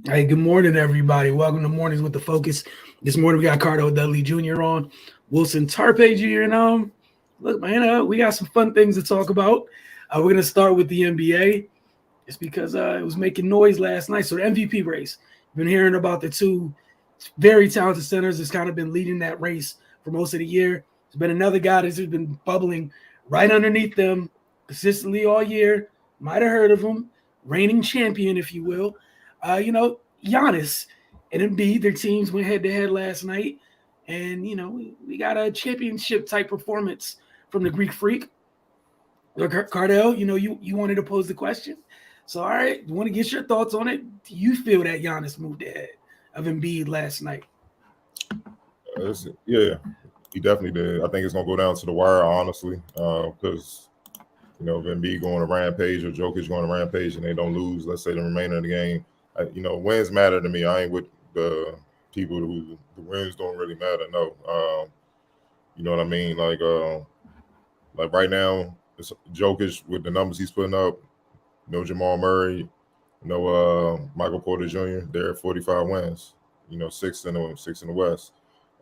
Hey, good morning, everybody. Welcome to Mornings with the Focus. This morning we got Cardell Dudley Jr. on, Wilson Tarpe Jr. And look, man, we got some fun things to talk about. We're gonna start with the NBA, just because it was making noise last night. So the MVP race, been hearing about the two very talented centers that's kind of been leading that race for most of the year. There's been another guy that's just been bubbling right underneath them consistently all year. Might have heard of him, reigning champion, if you will. Giannis and Embiid, their teams went head to head last night, and we got a championship type performance from the Greek Freak. Cardell, you wanted to pose the question, so all right, you want to get your thoughts on it. Do you feel that Giannis moved ahead of Embiid last night? Yeah, he definitely did. I think it's gonna go down to the wire, honestly, because if Embiid going to rampage or Jokic going to rampage and they don't lose, let's say the remainder of the game, wins matter to me. I ain't with the people who the wins don't really matter. No, you know what I mean? Like right now, it's Jokic with the numbers he's putting up. No Jamal Murray, no Michael Porter Jr. They're at 45 wins. Six in the West.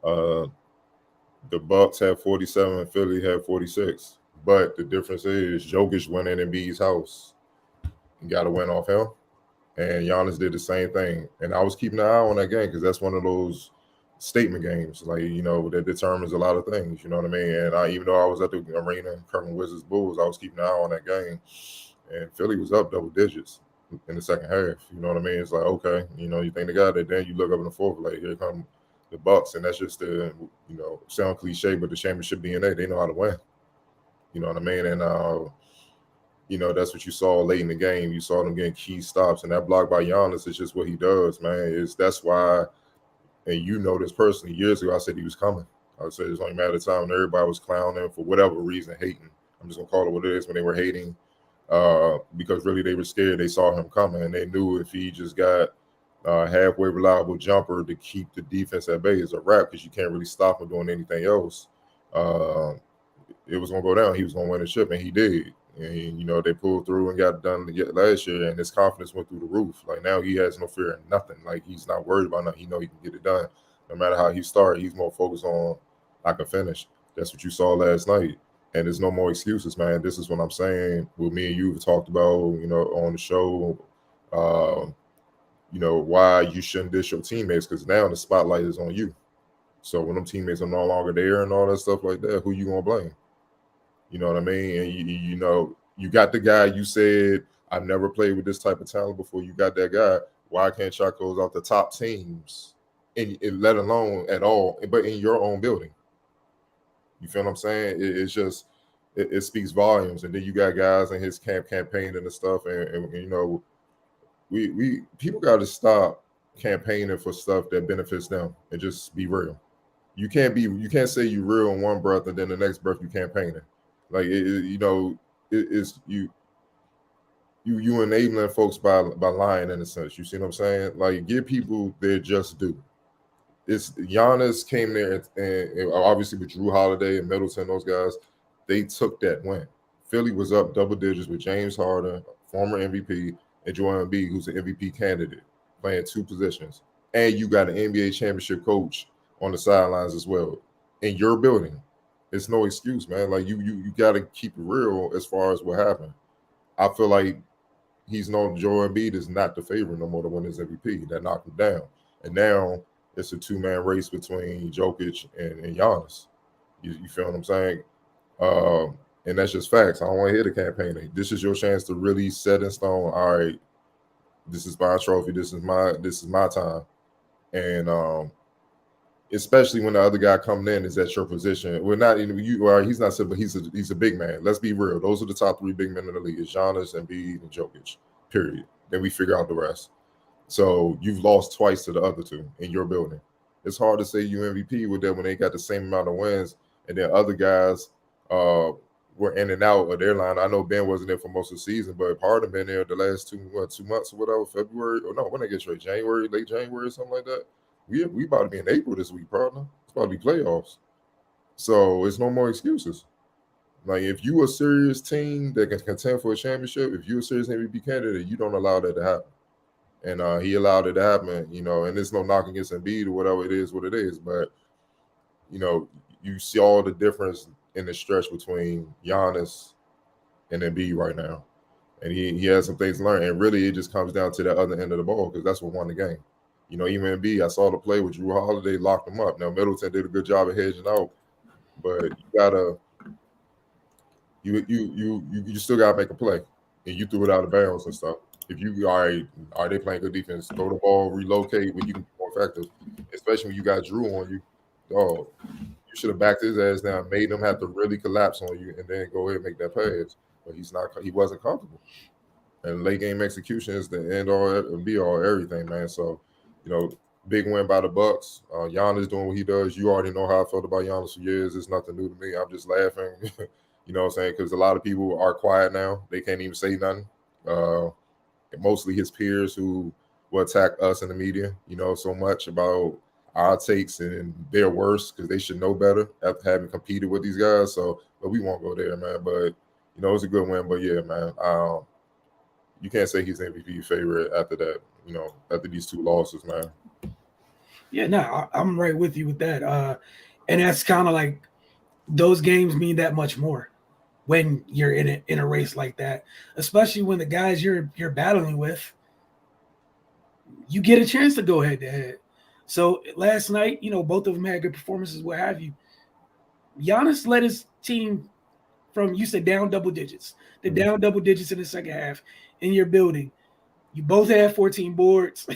The Bucks have 47 and Philly have 46. But the difference is Jokic went in Embiid's house and got a win off him. And Giannis did the same thing. And I was keeping an eye on that game because that's one of those statement games, that determines a lot of things. You know what I mean? And even though I was at the arena, Kermit Wizards Bulls, I was keeping an eye on that game. And Philly was up double digits in the second half. You know what I mean? It's like, okay, you think they got it. Then you look up in the fourth, like, here come the Bucks. And that's just the, sound cliche, but the championship DNA, they know how to win. You know what I mean? And, that's what you saw late in the game. You saw them getting key stops. And that block by Giannis is just what he does, man. That's why, and this personally, years ago, I said he was coming. I said it's only a matter of time. And everybody was clowning for whatever reason, hating. I'm just going to call it what it is when they were hating. Because really they were scared. They saw him coming, and they knew if he just got halfway reliable jumper to keep the defense at bay, it's a wrap because you can't really stop him doing anything else. It was going to go down. He was going to win the ship, and he did. And, they pulled through and got done last year, and his confidence went through the roof. Like, now he has no fear of nothing. Like, he's not worried about nothing. He know he can get it done. No matter how he started, he's more focused on, I can finish. That's what you saw last night. And there's no more excuses, man. This is what I'm saying. What me and you have talked about, on the show, why you shouldn't dish your teammates, because now the spotlight is on you. So when them teammates are no longer there and all that stuff like that, who you going to blame? You know what I mean? And, you got the guy you said, I've never played with this type of talent before. You got that guy. Why can't y'all close out the top teams, and let alone at all, but in your own building? You feel what I'm saying? It's just, it speaks volumes. And then you got guys in his campaign and stuff. And we people got to stop campaigning for stuff that benefits them and just be real. You can't say you real in one breath and then the next breath you campaigning. Like, it's you enabling folks by lying in a sense. You see what I'm saying? Like, give people their just due. It's Giannis came there and obviously with Drew Holiday and Middleton, those guys, they took that win. Philly was up double digits with James Harden, former MVP, and Joel Embiid, who's an MVP candidate, playing two positions. And you got an NBA championship coach on the sidelines as well in your building. It's no excuse, man. Like, you got to keep it real as far as what happened. I feel like Joel Embiid is not the favorite no more to win his MVP. That knocked him down. And now it's a two-man race between Jokic and Giannis. You feel what I'm saying? And that's just facts. I don't want to hear the campaigning. This is your chance to really set in stone. All right, this is my trophy. This is my time. And especially when the other guy coming in is at your position. We're not he's not, but he's a big man. Let's be real. Those are the top three big men in the league. It's Giannis, Embiid, and Jokic. Period. Then we figure out the rest. So you've lost twice to the other two in your building. It's hard to say you MVP with that when they got the same amount of wins, and then other guys were in and out of their line. I know Ben wasn't there for most of the season, but Harden been there the last 2 months or whatever, February, or no, when they get straight, January, late January or something like that. We about to be in April this week, partner. It's about to be playoffs. So it's no more excuses. Like, if you a serious team that can contend for a championship, if you're a serious MVP candidate, you don't allow that to happen. and he allowed it to happen. You know, and there's no knock against Embiid or whatever it is, what it is. But you know, you see all the difference in the stretch between Giannis and Embiid right now, and he has some things to learn. And really, it just comes down to the other end of the ball because that's what won the game. You know, even Embiid, I saw the play with Drew Holiday, locked him up. Now Middleton did a good job of hedging out, but you gotta you still gotta make a play, and you threw it out of bounds and stuff. If you are they playing good defense? Throw the ball, relocate when you can be more effective, especially when you got Drew on you. Oh, you should have backed his ass down, made him have to really collapse on you, and then go ahead and make that pass. But he's not. He wasn't comfortable. And late game execution is the end all and be all everything, man. So, you know, big win by the Bucks. Giannis doing what he does. You already know how I felt about Giannis for years. It's nothing new to me. I'm just laughing, you know what I'm saying? Because a lot of people are quiet now. They can't even say nothing. Mostly his peers who will attack us in the media, you know, so much about our takes and their worst because they should know better after having competed with these guys. So, but we won't go there, man. But, you know, it's a good win. But, yeah, man, you can't say he's MVP favorite after that, you know, after these two losses, man. Yeah, no, I'm right with you with that. And that's kind of like those games mean that much more when you're in a race like that, especially when the guys you're battling with, you get a chance to go head to head. So last night, you know, both of them had good performances, what have you. Giannis led his team from, you said, down double digits. The down double digits in the second half in your building. You both had 14 boards.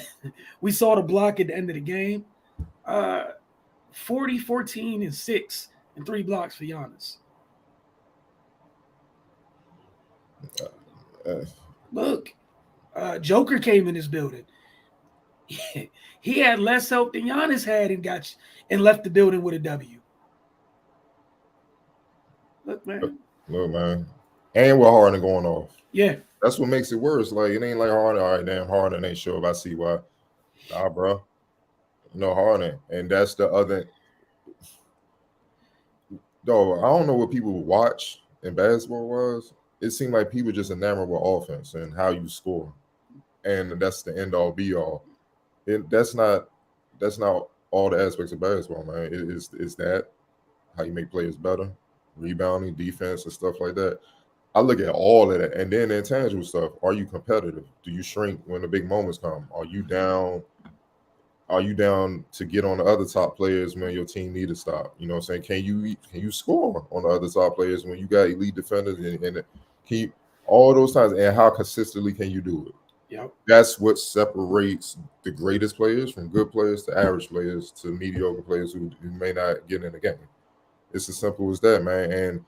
We saw the block at the end of the game. 40, 14, and 6, and 3 blocks for Giannis. Look, Joker came in this building. He had less help than Giannis had and left the building with a W. Look, man. And we're Harden going off. Yeah. That's what makes it worse. Like, it ain't like Harden. All right, damn, Harden ain't sure if I see why. Nah, bro. No, Harden. And that's the other. Though, I don't know what people watch in basketball was. It seemed like people just enamored with offense and how you score. And that's the end all be all. That's not all the aspects of basketball, man. It's that how you make players better, rebounding, defense, and stuff like that. I look at all of that, and then the intangible stuff. Are you competitive? Do you shrink when the big moments come? Are you down? Are you down to get on the other top players when your team need to stop? You know what I'm saying? Can you score on the other top players when you got elite defenders and keep all those times? And how consistently can you do it? Yep. That's what separates the greatest players from good players to average players to mediocre players who may not get in the game. It's as simple as that, man. And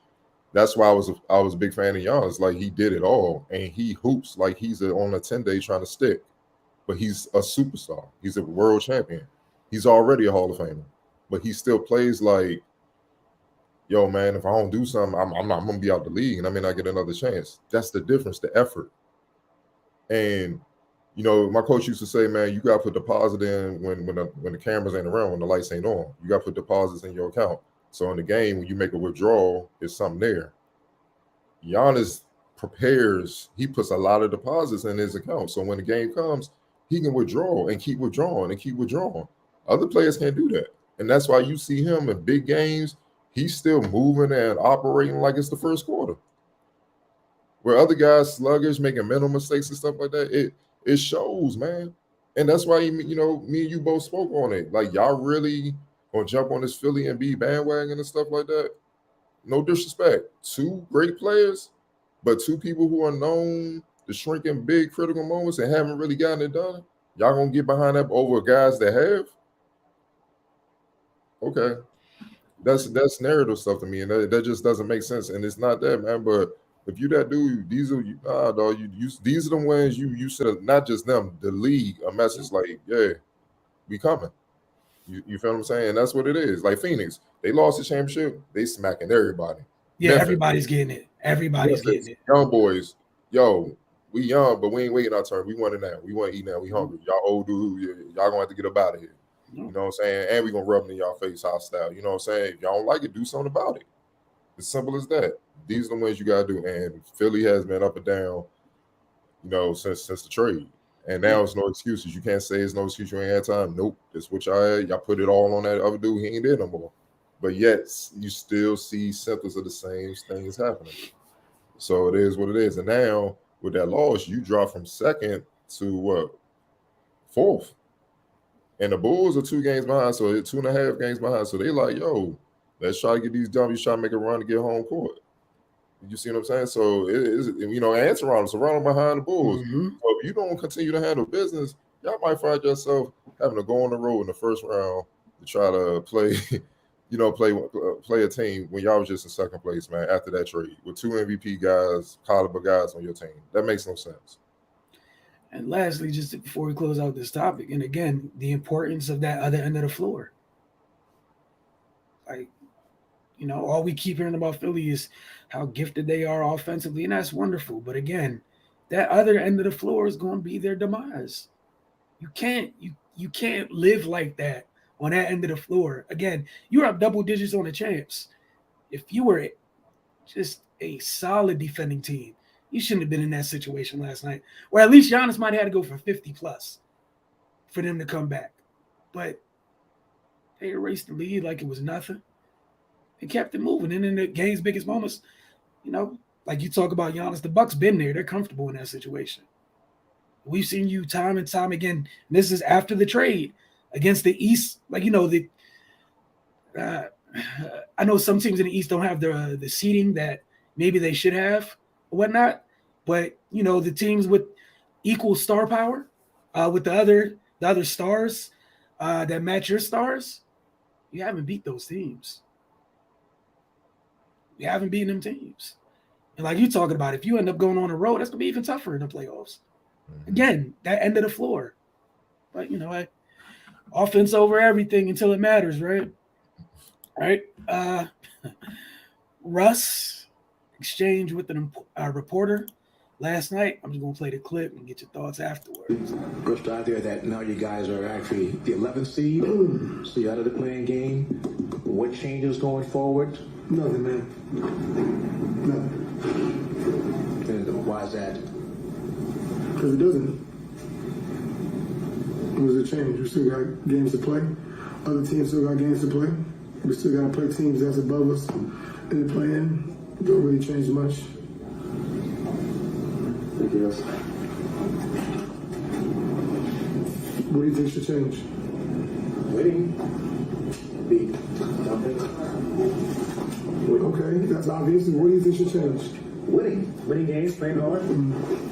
that's why I was a big fan of Giannis. Like, he did it all, and he hoops like he's on a 10-day trying to stick. But he's a superstar. He's a world champion. He's already a Hall of Famer. But he still plays like, yo, man, if I don't do something, I'm going to be out the league, and I may not get another chance. That's the difference, the effort. And, you know, my coach used to say, man, you got to put deposit in when the cameras ain't around, when the lights ain't on. You got to put deposits in your account. So in the game, when you make a withdrawal, there's something there. Giannis prepares. He puts a lot of deposits in his account. So when the game comes, he can withdraw and keep withdrawing and keep withdrawing. Other players can't do that. And that's why you see him in big games. He's still moving and operating like it's the first quarter. Where other guys sluggish, making mental mistakes and stuff like that, it shows, man. And that's why, you know, me and you both spoke on it. Like, y'all really gonna jump on this Philly and be bandwagon and stuff like that? No disrespect. 2 great players, but 2 people who are known to shrink in big critical moments and haven't really gotten it done. Y'all gonna get behind that over guys that have? Okay. That's narrative stuff to me, and that just doesn't make sense. And it's not that, man. But if you that dude, these are dog. These are the ones you should have, not just them, the league, a message like, yeah, we coming. You feel what I'm saying? That's what it is. Like Phoenix, they lost the championship, they smacking everybody. Yeah, Memphis, everybody's getting it. Everybody's getting it. Young boys, yo, we young, but we ain't waiting our turn. We want it now. We want to eat now. We hungry. Y'all old dude, y'all gonna have to get up out of here. You know what I'm saying? And we gonna rub it in y'all face hostile. You know what I'm saying? If y'all don't like it, do something about it. As simple as that. These are the ones you gotta do. And Philly has been up and down, you know, since the trade. And now it's no excuses. You can't say it's no excuse. You ain't had time. Nope. That's what y'all had. Y'all put it all on that other dude. He ain't there no more. But yet you still see symptoms of the same things happening. So it is what it is. And now with that loss, you drop from second to what? Fourth. And the Bulls are 2 games behind. So they're 2.5 games behind. So they like, yo, let's try to get these W's, try to make a run to get home court. You see what I'm saying? So it is, and Toronto behind the Bulls. Mm-hmm. So if you don't continue to handle business, y'all might find yourself having to go on the road in the first round to try to play, play a team when y'all was just in second place, man, after that trade with 2 MVP guys, caliber guys on your team. That makes no sense. And lastly, just before we close out this topic, and again, the importance of that other end of the floor. Like, all we keep hearing about Philly is how gifted they are offensively, and that's wonderful. But again, that other end of the floor is going to be their demise. You can't live like that on that end of the floor. Again, you're up double digits on the champs. If you were just a solid defending team, you shouldn't have been in that situation last night. Or at least Giannis might have had to go for 50 plus for them to come back. But they erased the lead like it was nothing. They kept it moving. And in the game's biggest moments, like you talk about Giannis, the Bucks been there. They're comfortable in that situation. We've seen you time and time again. And this is after the trade against the East. Like, I know some teams in the East don't have the seeding that maybe they should have or whatnot. But, the teams with equal star power, with the other stars that match your stars, you haven't beat those teams. You haven't beaten them teams. And like you talking about, if you end up going on the road, that's going to be even tougher in the playoffs. Mm-hmm. Again, that end of the floor. But, offense over everything until it matters, right? Right? Russ exchanged with a reporter last night. I'm just going to play the clip and get your thoughts afterwards. First out there that now you guys are actually the 11th seed, so you're out of the playing game. What changes going forward? Nothing, man. Nothing. And why is that? Because it doesn't. What does it change? We still got games to play. Other teams still got games to play. We still got to play teams that's above us in the play-in. Don't really change much. Thank you, guys. What do you think should change? Winning. Beat. Okay, that's obvious. What do you think should change? Winning games, playing hard.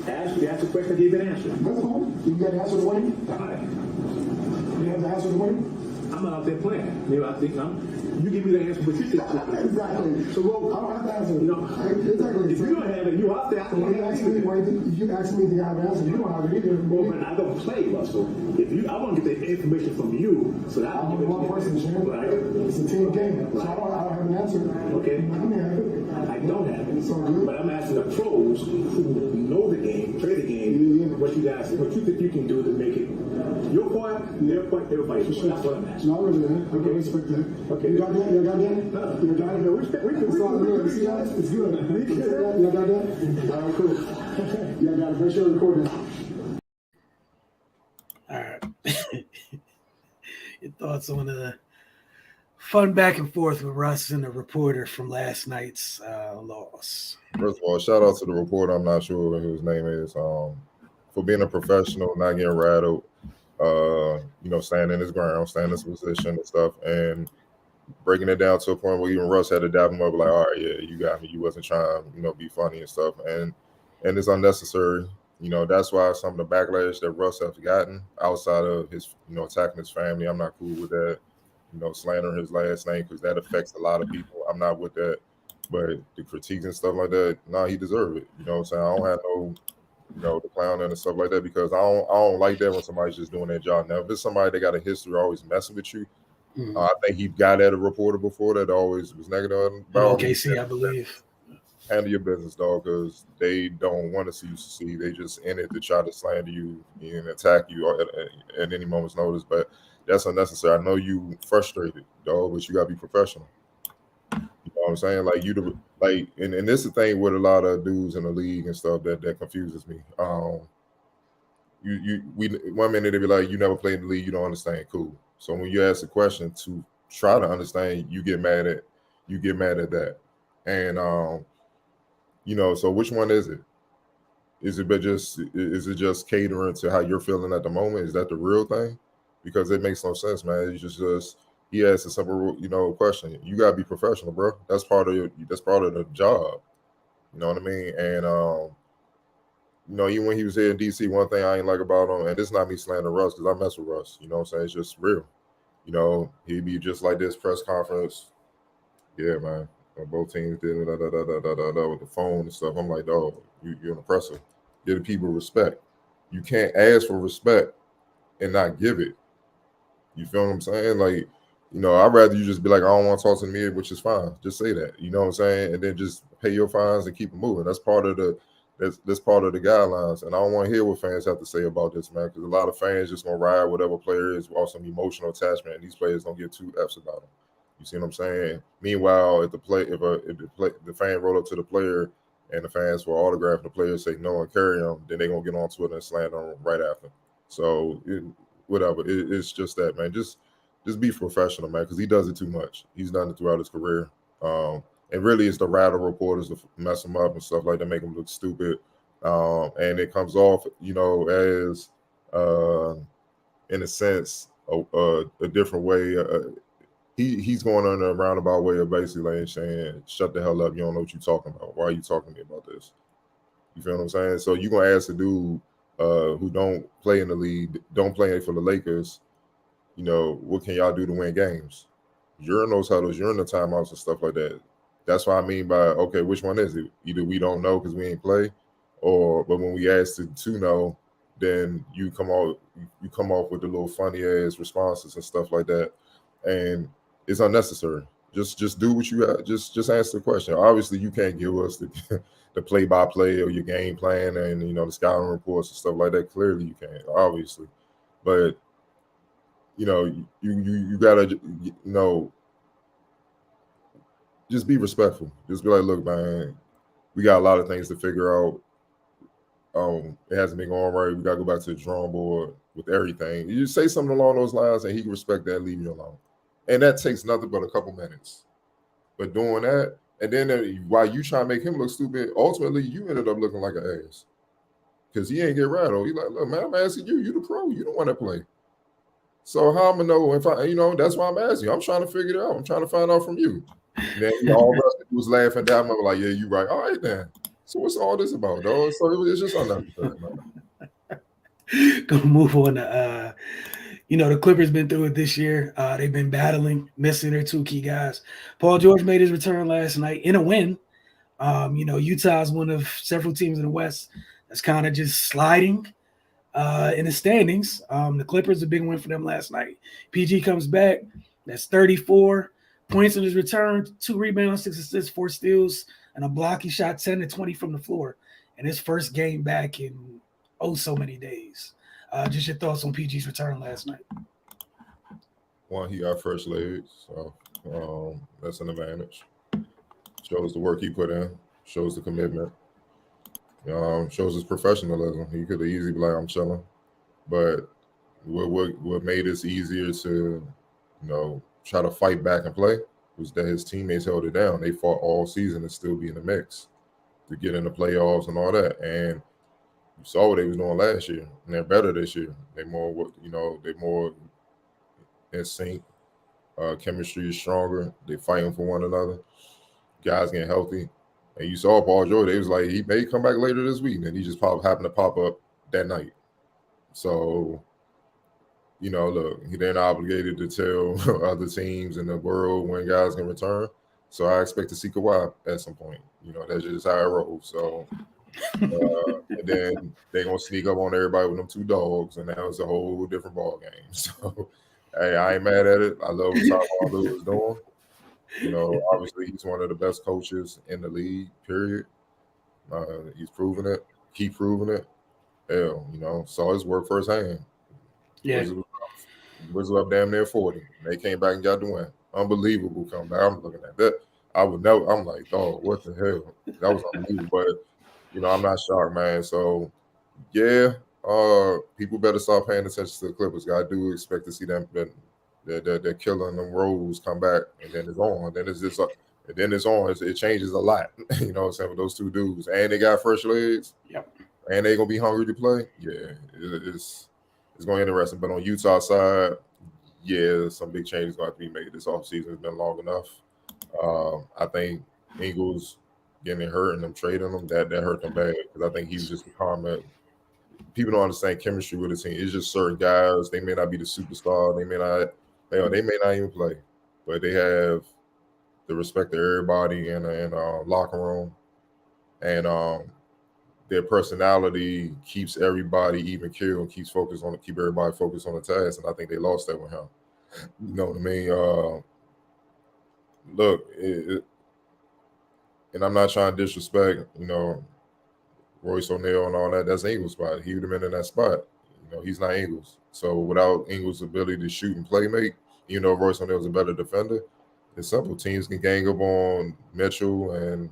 Ask the question, give an answer. That's all. You got to answer the winning? All right. You have to answer the winning? I'm not out there playing. You give me the answer, but you think. Exactly. So, I don't have to answer. Exactly. If you don't have it, you out there. If you ask me to have an answer, you don't have it either. Well, but I don't play, Russell. I want to get the information from you, so that I'm one person, Sharon. Right. It's a team game. So I don't have an answer. Okay. I don't have it. But I'm asking the pros who know the game, play the game, what you think you can do to make it your part, their part, everybody. That's what I'm asking. No, okay, respect that. Okay. You got that? You got that? You got that? It's all good. See that? It's good. You got that? All right, cool. You got to make sure recording. All right. Your thoughts on the fun back and forth with Russ and the reporter from last night's loss? First of all, shout out to the reporter. I'm not sure what his name is. For being a professional, not getting rattled, staying in his ground, staying in his position and stuff, and breaking it down to a point where even Russ had to dab him up, like, all right, yeah, you got me. You wasn't trying, be funny and stuff. And it's unnecessary. That's why some of the backlash that Russ has gotten outside of his, attacking his family, I'm not cool with that. Slandering his last name, because that affects a lot of people. I'm not with that. But the critiques and stuff like that, he deserved it. You know what I'm saying? I don't have no, the clown and stuff like that, because I don't like that when somebody's just doing their job. Now, if it's somebody that got a history always messing with you, I think he got at a reporter before that always was negative about OKC, I believe. Handle your business, dog, because they don't want to see you succeed. They just in it to try to slander you and attack you at any moment's notice. But that's unnecessary. I know you frustrated, dog, but you gotta be professional. You know what I'm saying? And this is the thing with a lot of dudes in the league and stuff that confuses me. one minute they be like, you never played in the league, you don't understand. Cool. So when you ask a question to try to understand, you get mad at that. And so which one is it? Is it just catering to how you're feeling at the moment? Is that the real thing? Because it makes no sense, man. It's just he asked a simple, question. You gotta be professional, bro. That's part of the job. You know what I mean? And even when he was here in DC, one thing I ain't like about him, and this is not me slandering Russ because I mess with Russ. You know what I'm saying? It's just real. He'd be just like this press conference. Yeah, man. Both teams did with the phone and stuff. I'm like, dog, you're an oppressor. Give the people respect. You can't ask for respect and not give it. You feel what I'm saying? Like, I'd rather you just be like, I don't want to talk to the media, which is fine. Just say that. You know what I'm saying? And then just pay your fines and keep it moving. That's part of the guidelines. And I don't want to hear what fans have to say about this, man, because a lot of fans just gonna ride whatever player is with some emotional attachment, and these players don't give two F's about them. You see what I'm saying? Meanwhile, if the fan roll up to the player and the fans for autograph, the players say no and carry them, then they're going to get on Twitter and slant on them right after. So, it's just that, man. Just be professional, man, because he does it too much. He's done it throughout his career. And really, it's the rattle reporters that mess him up and stuff like that, make him look stupid. And it comes off, as, in a sense, a different way. He's going on a roundabout way of basically saying, shut the hell up. You don't know what you're talking about. Why are you talking to me about this? You feel what I'm saying? So you're going to ask a dude who don't play in the league, don't play for the Lakers, what can y'all do to win games? You're in those huddles, you're in the timeouts and stuff like that. That's what I mean by, okay, which one is it? Either we don't know because we ain't play, but when we ask to know, then you come off with the little funny ass responses and stuff like that. And it's unnecessary. Just do what you got. Just answer the question. Obviously, you can't give us the play-by-play or your game plan and the scouting reports and stuff like that. Clearly, you can't. Obviously, but you gotta just be respectful. Just be like, look, man, we got a lot of things to figure out. It hasn't been going right. We gotta go back to the drawing board with everything. You just say something along those lines, and he can respect that and leave you alone. And that takes nothing but a couple minutes. But doing that, and then while you try to make him look stupid, ultimately you ended up looking like an ass. Because he ain't get rattled. He like, look, man, I'm asking you. You the pro. You don't want to play. So how I'm going to know if I, that's why I'm asking you. I'm trying to figure it out. I'm trying to find out from you. And then all the rest was laughing down. I'm like, yeah, you right. All right, then. So what's all this about, dog? So it's just unnecessary, man. Gonna move on to the Clippers been through it this year. They've been battling, missing their two key guys. Paul George made his return last night in a win. Utah's one of several teams in the West that's kind of just sliding in the standings. The Clippers, a big win for them last night. PG comes back. That's 34 points in his return, 2 rebounds, 6 assists, 4 steals, and a block. He shot 10 to 20 from the floor in his first game back in so many days. Just your thoughts on PG's return last night. One, he got fresh legs, so that's an advantage. Shows the work he put in, shows the commitment, shows his professionalism. He could have easily be like, I'm chilling. But what made it easier to, try to fight back and play was that his teammates held it down. They fought all season to still be in the mix, to get in the playoffs and all that. And you saw what they was doing last year, and they're better this year. They're more in sync. Chemistry is stronger. They're fighting for one another. Guys getting healthy. And you saw Paul George. They was like, he may come back later this week, and he just happened to pop up that night. So, look, they're not obligated to tell other teams in the world when guys can return. So I expect to see Kawhi at some point. That's just how it rolls. So, and then they're going to sneak up on everybody with them 2 dogs, and now it's a whole different ball game. So, hey, I ain't mad at it. I love what Tyronn Lue is doing. Obviously he's one of the best coaches in the league, period. He's proven it. Keep proving it. Hell, saw his work firsthand. Yeah. Wizards up damn near 40. They came back and got the win. Unbelievable comeback. I'm looking at that. I would know. I'm like, oh, what the hell? That was unbelievable. But, I'm not shocked, man. So, yeah, people better start paying attention to the Clippers. I do expect to see them they're killing them roles come back, and then it's on. Then it's just then it's on. It changes a lot. You know what I'm saying, with those two dudes, and they got fresh legs. Yep. And they're gonna be hungry to play. Yeah, it's gonna be interesting. But on Utah side, yeah, some big changes gonna have to be made. This offseason has been long enough. I think Ingles getting hurt and them trading them that hurt them bad, because I think he was just a comment. People don't understand chemistry with the team. It's just certain guys. They may not be the superstar. They may not even play, but they have the respect of everybody in a locker room, and their personality keeps everybody even keel and keep everybody focused on the task. And I think they lost that with him. You know what I mean? Look, and I'm not trying to disrespect, Royce O'Neal and all that. That's Ingles' spot. He would have been in that spot. He's not Ingles. So without Ingles' ability to shoot and play make, Royce O'Neal's a better defender. It's simple. Teams can gang up on Mitchell and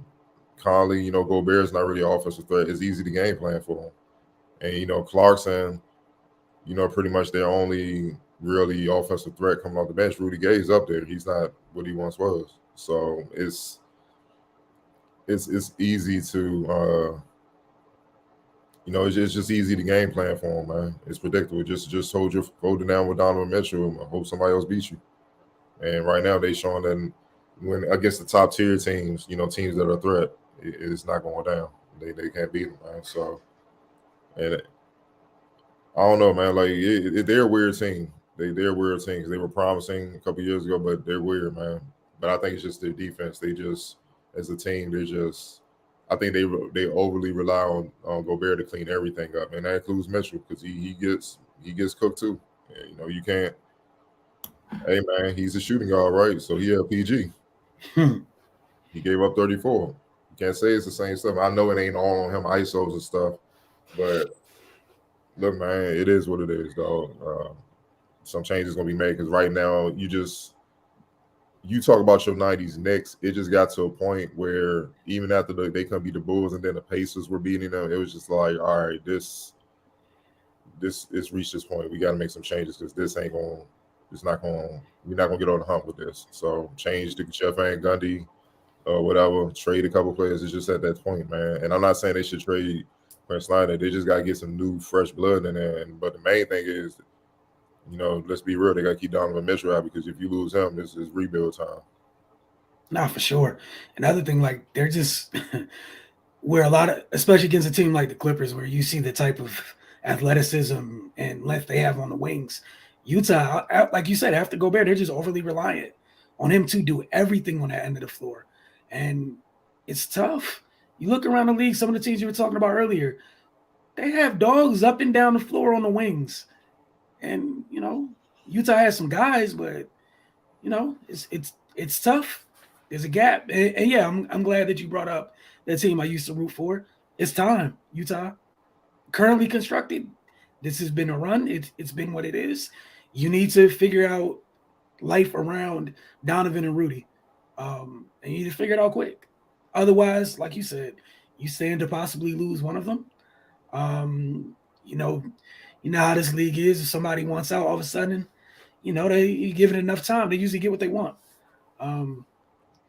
Conley. Gobert's not really an offensive threat. It's easy to game plan for him. And, Clarkson, pretty much their only really offensive threat coming off the bench. Rudy Gay's up there. He's not what he once was. So it's easy to it's just easy to game plan for him, man. It's predictable. Just hold it down with Donovan Mitchell and hope somebody else beats you. And right now they showing that when against the top tier teams, teams that are a threat, it's not going down. They can't beat them, man. So, and I don't know, man. Like they're a weird team. They're a weird team because they were promising a couple years ago, but they're weird, man. But I think it's just their defense. They just, as a team, I think they overly rely on Gobert to clean everything up, and that includes Mitchell because he gets cooked too. And, you can't. Hey man, he's a shooting guard, right? So he had PG. He gave up 34. You can't say it's the same stuff. I know it ain't all on him, ISOs and stuff, but look, man, it is what it is, dog. Some changes gonna be made because right now you talk about your 90s Knicks, it just got to a point where even after they couldn't beat the Bulls and then the Pacers were beating them, it was just like, all right, it's reached this point. We got to make some changes because we're not going to get on the hump with this. So change the Jeff Van Gundy or whatever, trade a couple players. It's just at that point, man. And I'm not saying they should trade Prince Snyder. They just got to get some new, fresh blood in there. But the main thing is, let's be real. They got to keep Donovan Mitchell out because if you lose him, this is rebuild time. Nah, for sure. Another thing, like they're just where a lot of, especially against a team like the Clippers, where you see the type of athleticism and length they have on the wings. Utah, like you said, after Gobert, they're just overly reliant on him to do everything on that end of the floor. And it's tough. You look around the league, some of the teams you were talking about earlier, they have dogs up and down the floor on the wings. And, Utah has some guys, but, it's tough. There's a gap. And yeah, I'm glad that you brought up that team I used to root for. It's time, Utah. Currently constructed. This has been a run. It's been what it is. You need to figure out life around Donovan and Rudy. And you need to figure it out quick. Otherwise, like you said, you stand to possibly lose one of them. You know how this league is. If somebody wants out all of a sudden, you give it enough time, they usually get what they want. So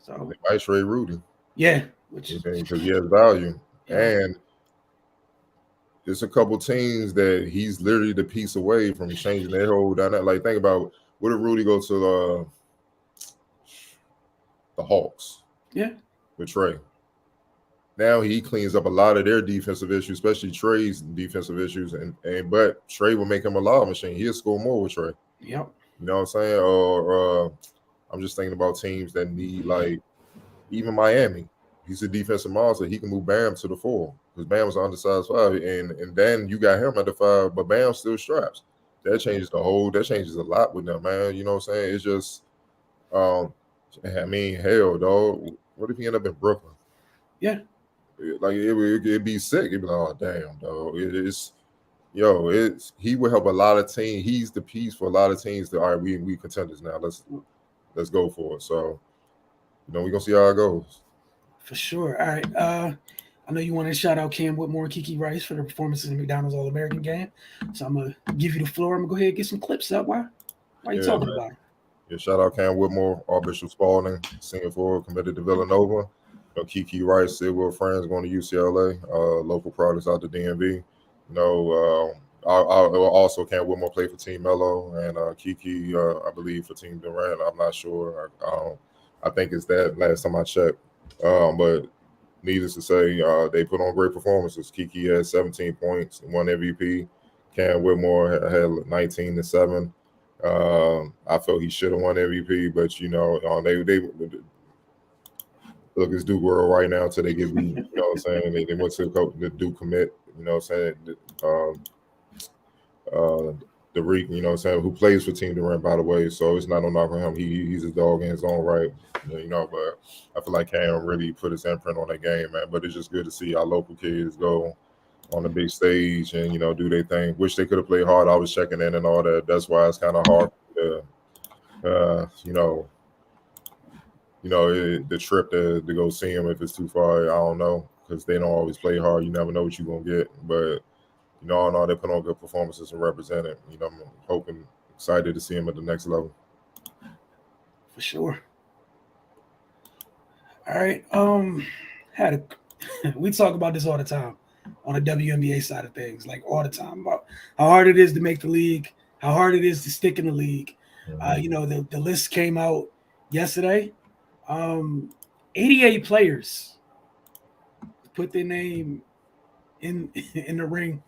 they might trade Rudy. Yeah. Because he has value. And there's a couple teams that he's literally the piece away from changing their whole dynamic. Like, think about, what if Rudy go to the Hawks? Yeah. With Trey. Now he cleans up a lot of their defensive issues, especially Trey's defensive issues. But Trey will make him a lob machine. He'll score more with Trey. Yep. You know what I'm saying? Or I'm just thinking about teams that need, like, even Miami. He's a defensive monster. He can move Bam to the 4 because Bam was an undersized 5, and then you got him at the 5, but Bam still straps. That changes a lot with them, man. You know what I'm saying? It's just, hell, dog. What if he end up in Brooklyn? Yeah. Like, it'd be sick. It'd be like, oh, damn, dog. He would help a lot of teams. He's the piece for a lot of teams that, all right, we contenders now. Let's go for it. So, we're going to see how it goes. For sure. All right. I know you want to shout out Cam Whitmore and Kiki Rice for their performances in the McDonald's All-American game. So I'm going to give you the floor. I'm going to go ahead and get some clips up. Why are you talking about them? Yeah, shout out Cam Whitmore, Bishop Spalding, senior forward, committed to Villanova. Kiki Rice, Sidwell Friends going to UCLA, local products out the DMV. I also Cam Whitmore play for Team Mello, and Kiki, I believe, for Team Durant. I'm not sure. I think it's that last time I checked. But needless to say, they put on great performances. Kiki had 17 points and 1 MVP. Cam Whitmore had 19 and 7. I felt he should have won MVP, but they look, it's Duke world right now until they get beat. You know what I'm saying? They went to the Duke commit. You know what I'm saying? Derek, you know what I'm saying, who plays for Team Durant, by the way. So it's not no knock on him. He's a dog in his own right. But I feel like Cam really put his imprint on that game, man. But it's just good to see our local kids go on the big stage and do their thing. Wish they could have played hard. I was checking in and all that. That's why it's kind of hard to the trip to go see them if it's too far. I don't know, because they don't always play hard. You never know what you're gonna get. But all they put on good performances and represent it. I'm hoping, excited to see him at the next level. For sure. All right. We talk about this all the time on the WNBA side of things, like all the time, about how hard it is to make the league, how hard it is to stick in the league. Mm-hmm. The list came out yesterday. 88 players put their name in the ring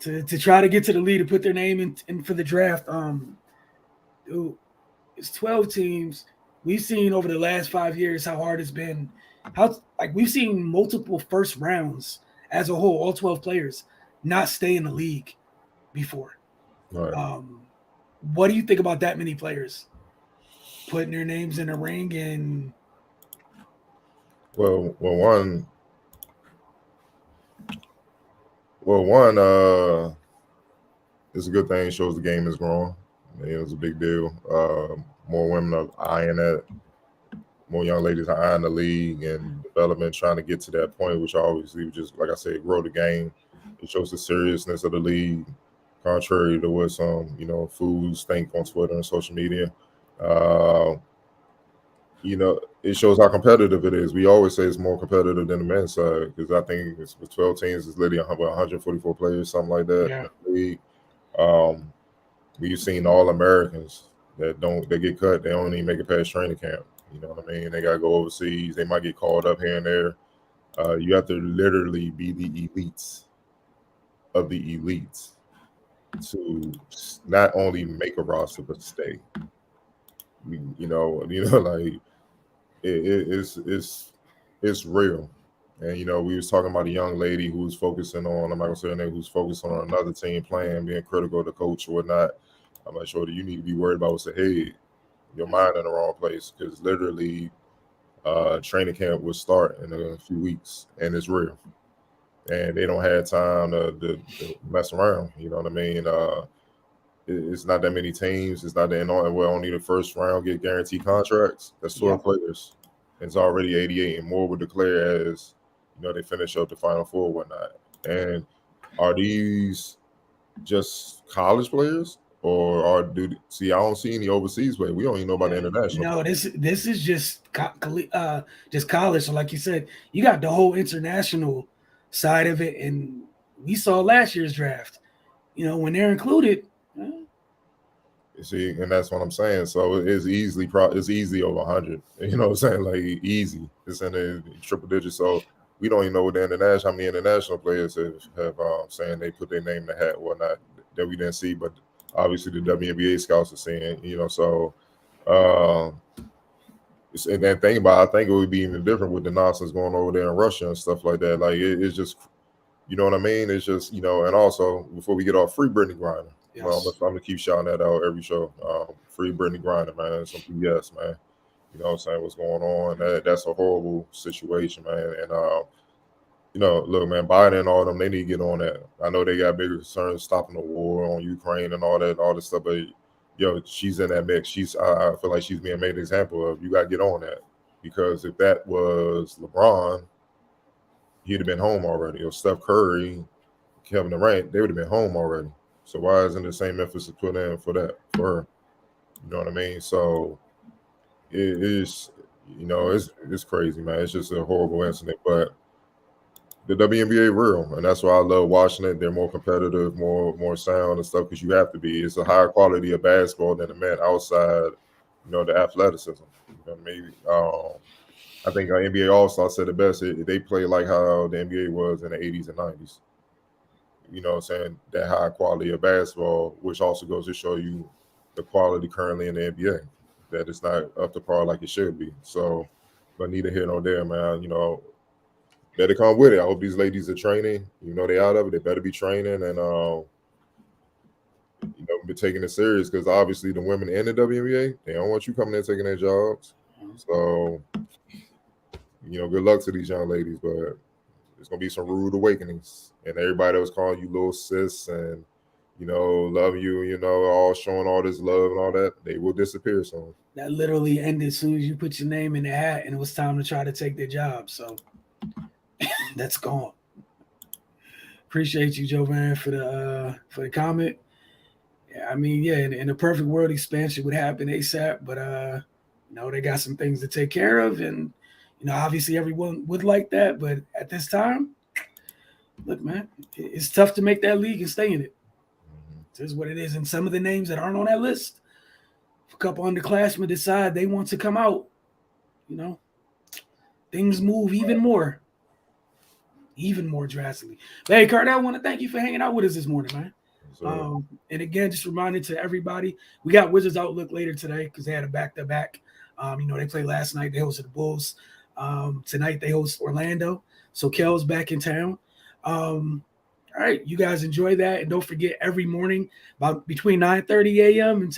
to try to get to the league, to put their name in for the draft. It's 12 teams. We've seen over the last 5 years how hard it's been. We've seen multiple first rounds as a whole, all 12 players not stay in the league before. Right. What do you think about that many players putting their names in the ring? And one, it's a good thing. It shows the game is growing. It was a big deal. More women are eyeing that. More young ladies are eyeing the league and development, trying to get to that point, which obviously just, like I said, grow the game. It shows the seriousness of the league, contrary to what some, fools think on Twitter and social media. It shows how competitive it is. We always say it's more competitive than the men's side, because I think it's with 12 teams, it's literally 144 players, something like that. Yeah. In the league. We've seen all Americans that get cut. They don't even make it past training camp. You know what I mean? They got to go overseas. They might get called up here and there. You have to literally be the elites of the elites to not only make a roster but stay. It's real. And we was talking about a young lady who was focusing on, I'm not gonna say her name, who's focused on another team playing, being critical of the coach or whatnot. I'm not sure that you need to be worried about what's ahead. Your mind in the wrong place, because literally training camp will start in a few weeks, and it's real. And they don't have time to mess around. You know what I mean? It's not that many teams. It's not that only the first round get guaranteed contracts. That's 12 players. It's already 88, and more would declare as they finish up the Final Four or whatnot. And are these just college players, or I don't see any overseas play. We don't even know about the international. No, this is just college. So like you said, you got the whole international side of it, and we saw last year's draft. When they're included. See, and that's what I'm saying. So it's easy over 100. You know what I'm saying? Like, easy. It's in the triple digits. So we don't even know what how many international players have saying they put their name in the hat or whatnot that we didn't see. But obviously the WNBA scouts are seeing, so and that thing about, I think it would be even different with the nonsense going over there in Russia and stuff like that. Like, it's just, you know what I mean? It's just, and also, before we get off, free Brittany Griner. Yes. I'm gonna keep shouting that out every show. Free Brittany Griner, man. Some BS, man. You know what I'm saying? What's going on? That's a horrible situation, man. And look, man, Biden and all them, they need to get on that. I know they got bigger concerns stopping the war on Ukraine and all this stuff, but she's in that mix. I feel like she's being made an example of. You got to get on that, because if that was LeBron, he'd have been home already. Or Steph Curry, Kevin Durant, they would have been home already. So why isn't the same emphasis put in for her? You know what I mean? So it is, it's crazy, man. It's just a horrible incident, but the WNBA real, and that's why I love watching it. They're more competitive, more sound and stuff, because you have to be. It's a higher quality of basketball than the men outside, the athleticism. You know what I mean? I think NBA All-Star said it best. They play like how the NBA was in the 80s and 90s. You know what I'm saying? That high quality of basketball, which also goes to show you the quality currently in the NBA, that it's not up to par like it should be. So, but neither here nor there, man. Better come with it. I hope these ladies are training. They out of it. They better be training and be taking it serious, because obviously the women in the WNBA, they don't want you coming in taking their jobs. So, good luck to these young ladies, but there's gonna be some rude awakenings, and everybody that was calling you little sis and love you, all showing all this love and all that, they will disappear soon. That literally ended as soon as you put your name in the hat and it was time to try to take their job. So that's gone. Appreciate you, Jovan, for the comment. Yeah, I mean, yeah, in a perfect world, expansion would happen ASAP, but they got some things to take care of, and obviously everyone would like that, but at this time, look, man, it's tough to make that league and stay in it. It is what it is. And some of the names that aren't on that list, if a couple underclassmen decide they want to come out, things move even more drastically. But hey, Cardell, I want to thank you for hanging out with us this morning, man. And again, just reminded to everybody, we got Wizards Outlook later today because they had a back-to-back. They played last night. They hosted the Bulls. Tonight they host Orlando. So Kel's back in town. All right, you guys enjoy that. And don't forget, every morning about between 9:30 a.m. and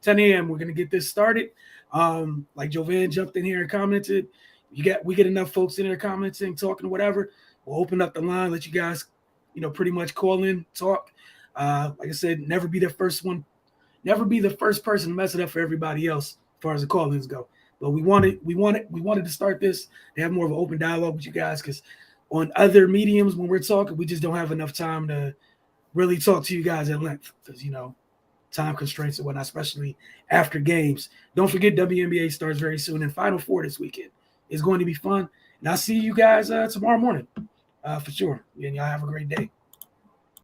10 a.m., we're going to get this started. Like Jovan jumped in here and commented. We get enough folks in there commenting, talking, whatever. We'll open up the line, let you guys, pretty much call in, talk. Like I said, never be the first person to mess it up for everybody else as far as the call-ins go. But we wanted to start this to have more of an open dialogue with you guys, because on other mediums, when we're talking, we just don't have enough time to really talk to you guys at length because, time constraints and whatnot, especially after games. Don't forget, WNBA starts very soon, and Final Four this weekend is going to be fun. And I'll see you guys tomorrow morning for sure. And y'all have a great day.